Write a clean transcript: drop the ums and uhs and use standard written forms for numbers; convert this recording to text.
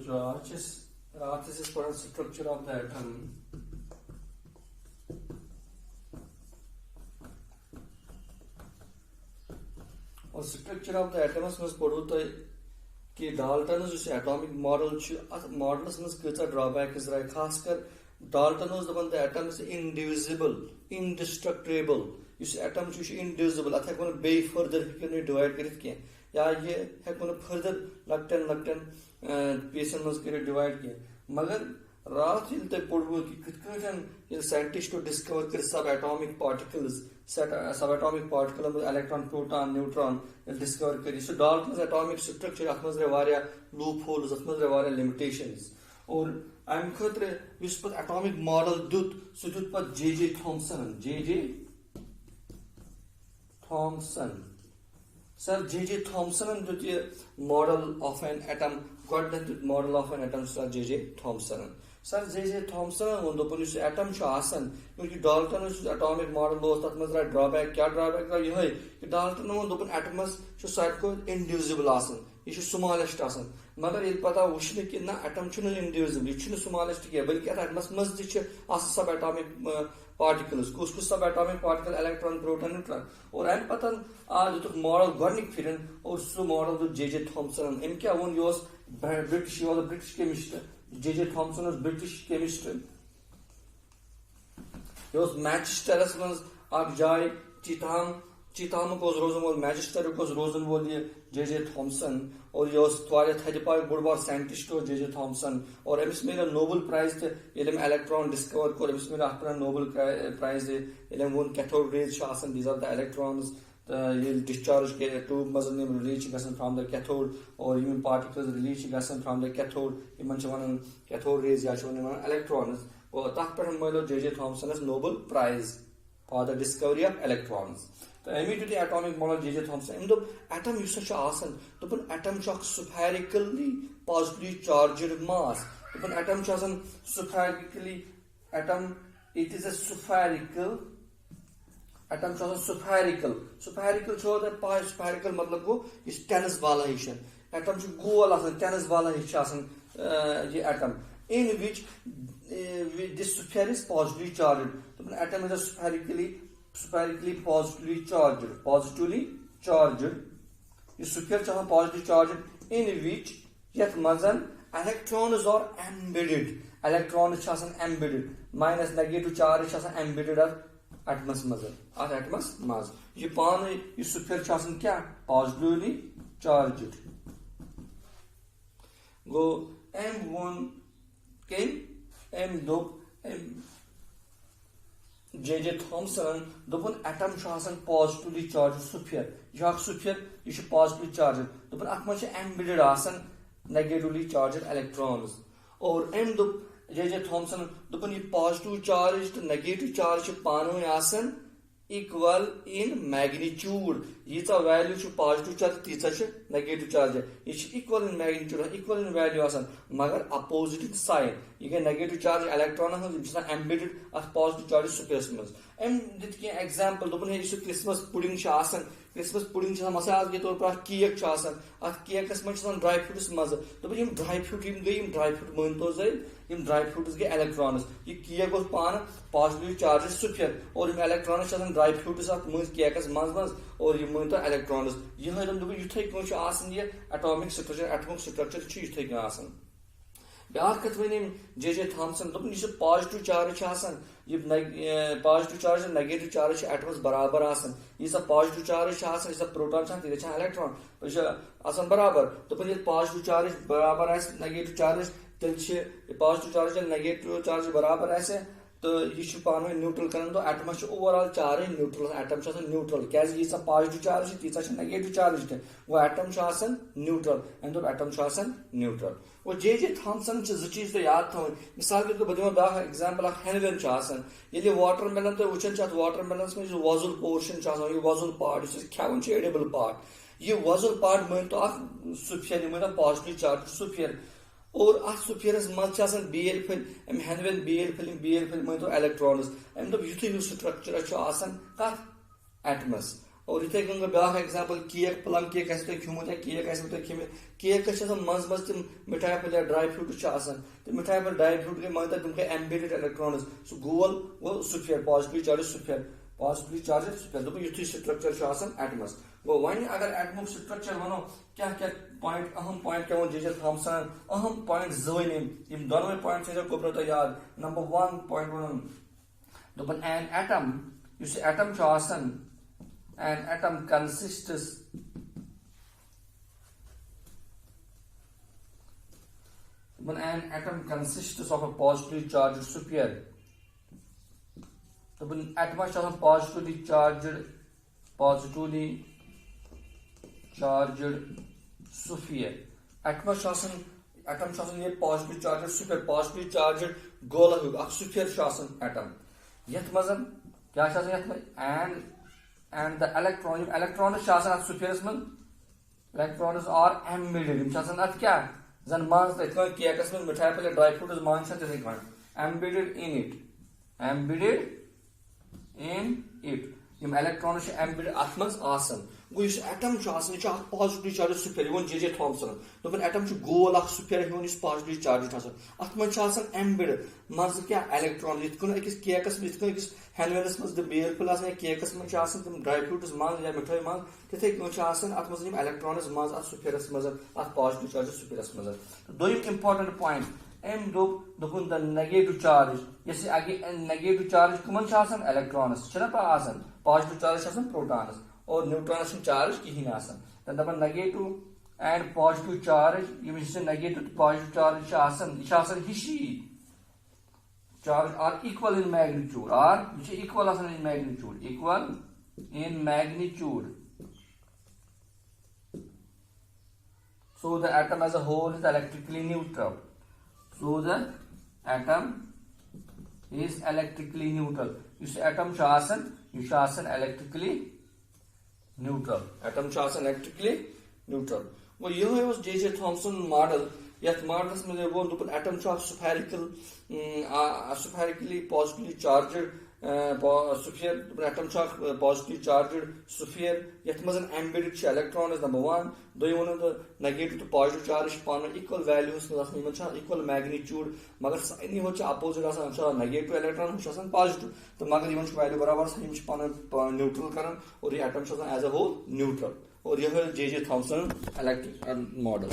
Raj is for structure of the atom. और structure of the atoms मज पढ़ो तो कि डाल्टन एटॉमिक मॉडल मॉडल्स मज कचा ड्रॉबैक्स राय खास कर डाल्टन दपान the atom is indivisible indestructible atom indivisible अत हेको बे फर्दर हेको डिवाइड कर या ये हेको फर्दर लकटन लकटन पीसन मज कर डिवाइड कह मगर रात ये तुम पढ़ो कि कथ साइंटिस्टो डिस्कवर कर सब एटॉमिक पार्टिकल्स सब atomic particle electron proton neutron discover कर डाल्टन एटॉमिक स्ट्रक्चर अत मज लूप होल्स अत मज लिमिटेशंस और अम खतर एटॉमिक मॉडल दुत सह दुत पे J Thomson sir J Thomson दुत ये मॉडल ऑफ एन एटम गोडनेथ दुत model of an atom sir J Thomson sir J Thomson वो दोपन एटम क्योंकि डाल्टन एटॉमिक मॉडल तथ मज ड्रॉबैक क्या ड्रॉबैक ये कि डाल्टन वो दोपन एटमस सारे को इंडिविजिबल यह स्मॉलेस्ट मगर ये पता वुचन कि ना एटम इंडिविजिबल यह स्मॉलेस्ट कह बल्कि एटमस मज सब एटॉमिक पार्टिकल्स कुछ सब atomic particle electron proton neutron और अम पता दुत मॉडल गोडनिक फिर और सह मॉडल जे थॉमसन अम क्या वो British British chemist J Thomson British chemist यह मैनचेस्टरस मज जाय चीतामुक रोजन वोल मैनचेस्टरुक रोजन वोल जे थॉमसन और यह थद पाक बोड़ बार साइंटिस्ट जे थॉमसन और अमिस मिले नोबल प्राइज तम इलेक्ट्रॉन डिस्कवर कोर अमिस मिले अत नोबल प्राइज वो cathode rays these are the electrons discharge tube मज रिलीज फ्रॉम द कैथोड और यम particles release from the cathode in cathode rays या इलेक्ट्रॉन्स और तथ पे मिलो J Thomson's Nobel prize for the discovery of electrons तो अमी दुत एटॉमिक मॉडल जे थॉमसन अम दोप एटम दोपन atom spherically positively charged mass दोपन atom spherically atom it is a spherical atom spherical spherical पाए स्फेरिकल मतलब गो इस टेनिस बाला हिश एटम गोल टेनिस बाला हिश ये atom in which this sphere is positively charged. The atom is a spherically positively charged. This sphere is positively charged in which yet mazan electrons are embedded. Electrons are embedded. Minus negative charge is embedded at atom's mazan. At atom's maz. ये पान ये sphere is क्या positively charged. Go M1 came. M J Thomson दोपन atom positively charge sphere यह sphere यह positively charge दोपन अत मज एम्बेडेड नेगेटिवली चार्ज इलेक्ट्रॉन्स और अम दोप जे थॉमसन दोपन यह पॉजिटिव चार्ज तो नेगेटिव चार्ज पान इक्वल इन मैग्नीट्यूड यीचा वैल्यू पॉजिटिव चार्ज तीचा नेगेटिव चार्ज यह equal in magnitude equal in value मगर अपोजिट साइन यह गई नेगेटिव चार्ज इलेक्ट्रॉन एम्बेडेड अत पॉजिटिव चार्ज स्पेस मज अम दित कह एग्जाम्पल दोपन क्रिसमस पुडिंग क्रिसमस पुडिंग मसाल के तौर पर केक अत केकस मज ड्राई फ्रूट्स मज दोपन ड्राई फ्रूट गई ड्राई फ्रूट मानतो जम ड्राई फ्रूट्स गई इलेक्ट्रॉन्स यह केक गो पान पॉजिटिव चार्ज स्फीयर और इलेक्ट्रॉन्स ड्राई फ्रूट्स अत मज केकस मज और यह मानतो इलेक्ट्रॉन्स यह युथे कह एटॉमिक स्ट्रक्चर युथे कह ब्या कथ वन जे थॉमसन दोपन यह positive charge positive charge negative charge atoms बराबर यह पॉजिटिव चार्ज यह प्रोटॉन तीजा एलेक्ट्रॉन बराबर दोपन यह पॉजिटिव चार्ज बराबर नेगेटिव चार्ज तेल पॉजिटिव चार्ज नेगेटिव चार्ज बराबर तो यह पान न्यूट्रल कर तो atoms overall charge neutral atom neutral क्या पॉजिटिव चार्ज तीचा नेगेटिव चार्ज वो एटम न्यूट्रल अम दोप एटम न्यूट्रल और जे थॉमसन जो चीज तो याद थवन मिसाल के तौर पर बा एग्जाम्पल हेनवेन ये वाटरमेलन तुम वुचान वाटरमेलन मज वजुल पोर्शन यह वजुल पार्ट खेवन एडिबल पार्ट यह वजुल पार्ट मान तो स्फीयर मान पॉजिटिव चार्ज स्फीयर और अत स्फीयरस मज बेल फल अम हेनवेन बेल फल मान तो इलेक्ट्रॉन्स अम दोप युथे स्ट्रक्चर कथ एटमस और इथे कन back example cake plum cake आसि तुम खिमुत या केक आसि तुम खिमित केक मज मज तम मिठाई पल या ड्राई फ्रूट तो मिठाई पल ड्राई फ्रूट गई मान तुम गई एम्बेडेड इलेक्ट्रॉन्स सो गोल वो sphere positive charge sphere positive charge sphere दोप युथी स्ट्रक्चर एटमस गो वन अगर एटमुक स्ट्रक्चर वनो क्या क्या पॉइंट अहम पॉइंट क्या वो जे थॉमसन अहम पॉइंट इन दोनों पॉइंट गोब्रो तो याद नंबर 1 पॉइंट वन दोपन एन एटम युस atom an atom consists when an atom consists of a positively charged sphere तो when atom is positively charged sphere atom ये positively charged sphere positively charged गोला हुआ sphere atom यथ मजन क्या यथ में and the electrons spheres man electrons are embedded at kya zan man kekas man mithai pale dry fruit man embedded in it yim electrons embedded atmas asan go is atom positive charge sphere won J.J. Thomson dopen atom goal sphere won is positive charge atman embedded maz kya electron itkun ekis kekas itkun ekis Henvelis must the beer plus a cakeus machasan, dry fruit is man, Yamatoy man, to take machasan, atmosphere, electrons, mass, at superus mother, at positive charge, superus mother. Do important point M group the negative charge. Yes, again negative charge, common chasan, electrons, Chanapa asan, positive charge asan, protons, or neutrons charge, kihinasan. Then the negative and positive charge, you will say negative positive charge, shasan, hishi. Charge are equal in magnitude which is equal in magnitude so the atom as a whole is electrically neutral you say atom shasan electrically neutral well here was J.J. Thomson model Yet models में वो दुपन atom spherically positively charged sphere atom positively charged sphere yet मजन embedded electron is number 1 दो the negative to positive charge पान equal values में equal magnitude मगर sign हो opposite आसान negative electron हो positive तो मगर इवन value बराबर साइन पान neutral करन और ये atom as a whole neutral और यह J.J. Thomson electric model